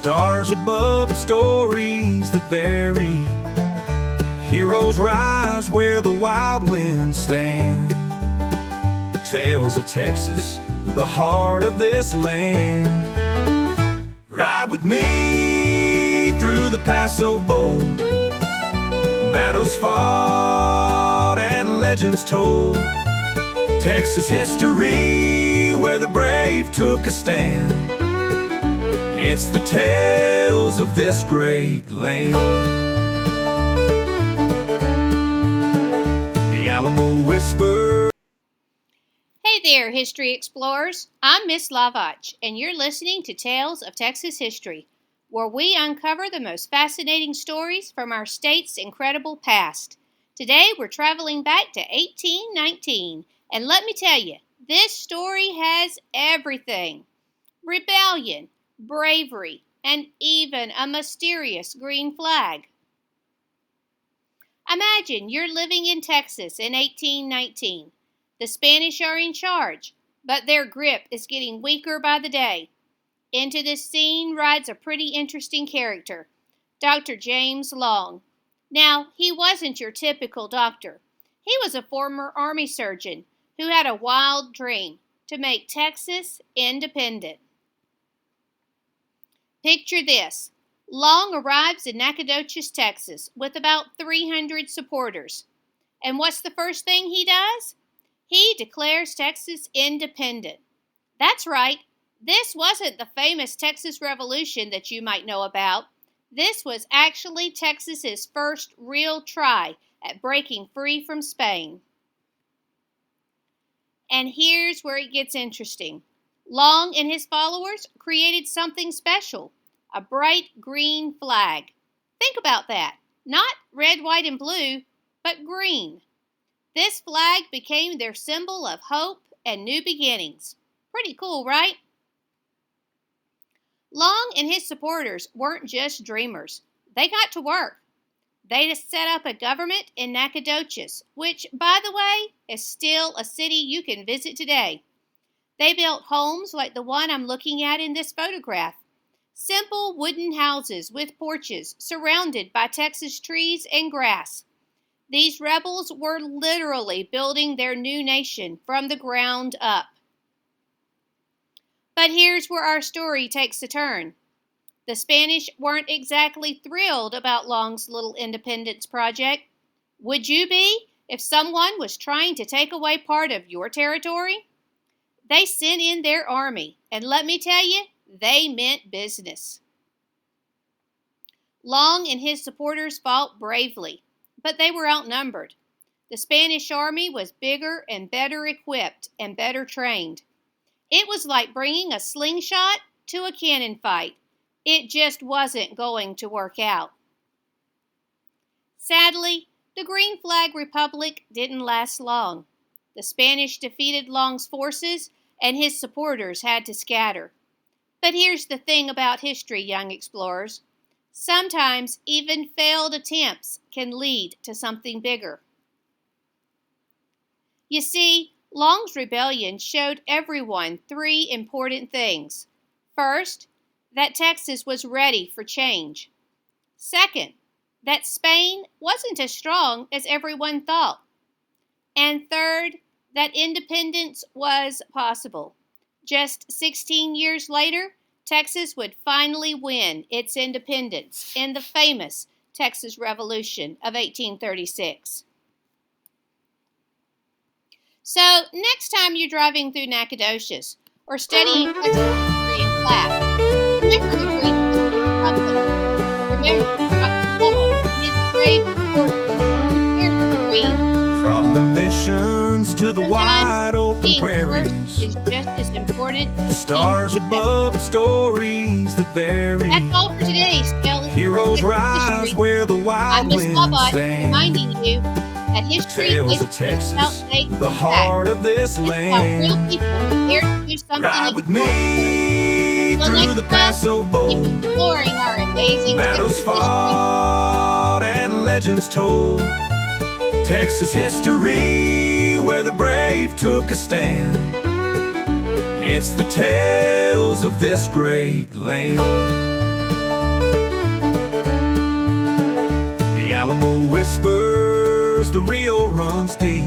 Stars above the stories that vary. Heroes rise where the wild winds stand. Tales of Texas, the heart of this land. Ride with me through the Paso Bowl. Battles fought and legends told. Texas history where the brave took a stand. It's the tales of this great land. The Alamo Whisper. Hey there, History Explorers. I'm Miss Lavach, and you're listening to Tales of Texas History, where we uncover the most fascinating stories from our state's incredible past. Today, we're traveling back to 1819, and let me tell you, this story has everything. Rebellion, bravery, and even a mysterious green flag. Imagine you're living in Texas in 1819. The Spanish are in charge, but their grip is getting weaker by the day. Into this scene rides a pretty interesting character, Dr. James Long. Now, he wasn't your typical doctor. He was a former Army surgeon who had a wild dream to make Texas independent. Picture this. Long arrives in Nacogdoches, Texas, with about 300 supporters. And what's the first thing he does? He declares Texas independent. That's right. This wasn't the famous Texas Revolution that you might know about. This was actually Texas's first real try at breaking free from Spain. And here's where it gets interesting. Long and his followers created something special, a bright green flag. Think about that. Not red, white, and blue, but green. This flag became their symbol of hope and new beginnings. Pretty cool, right? Long and his supporters weren't just dreamers. They got to work. They set up a government in Nacogdoches, which, by the way, is still a city you can visit today. They built homes like the one I'm looking at in this photograph. Simple wooden houses with porches surrounded by Texas trees and grass. These rebels were literally building their new nation from the ground up. But here's where our story takes a turn. The Spanish weren't exactly thrilled about Long's little independence project. Would you be if someone was trying to take away part of your territory? They sent in their army, and let me tell you, they meant business. Long and his supporters fought bravely, but they were outnumbered. The Spanish army was bigger and better equipped and better trained. It was like bringing a slingshot to a cannon fight. It just wasn't going to work out. Sadly, the Green Flag Republic didn't last long. The Spanish defeated Long's forces, and his supporters had to scatter. But here's the thing about history, young explorers. Sometimes even failed attempts can lead to something bigger. You see, Long's rebellion showed everyone three important things. First, that Texas was ready for change. Second, that Spain wasn't as strong as everyone thought. And third, that independence was possible. Just 16 years later, Texas would finally win its independence in the famous Texas Revolution of 1836. So, next time you're driving through Nacogdoches or studying Texas history in class, remember the green Remember his brave supporters. Here's the green. From the missions to the wide open prairies, is just as important. the stars above the stories that vary. That's all for today, Skelly. Heroes rise where the I'm wild Miss winds Bubba, stand. reminding you that history Tales is of Texas, about states the heart of this It's about land. real people here to do something Ride with important. me Till through next the time, Paso keep Bowl. exploring our amazing Battles Texas history. fought and legends told. Texas history where the brave took a stand. It's the tales of this great land. the Rio runs deep.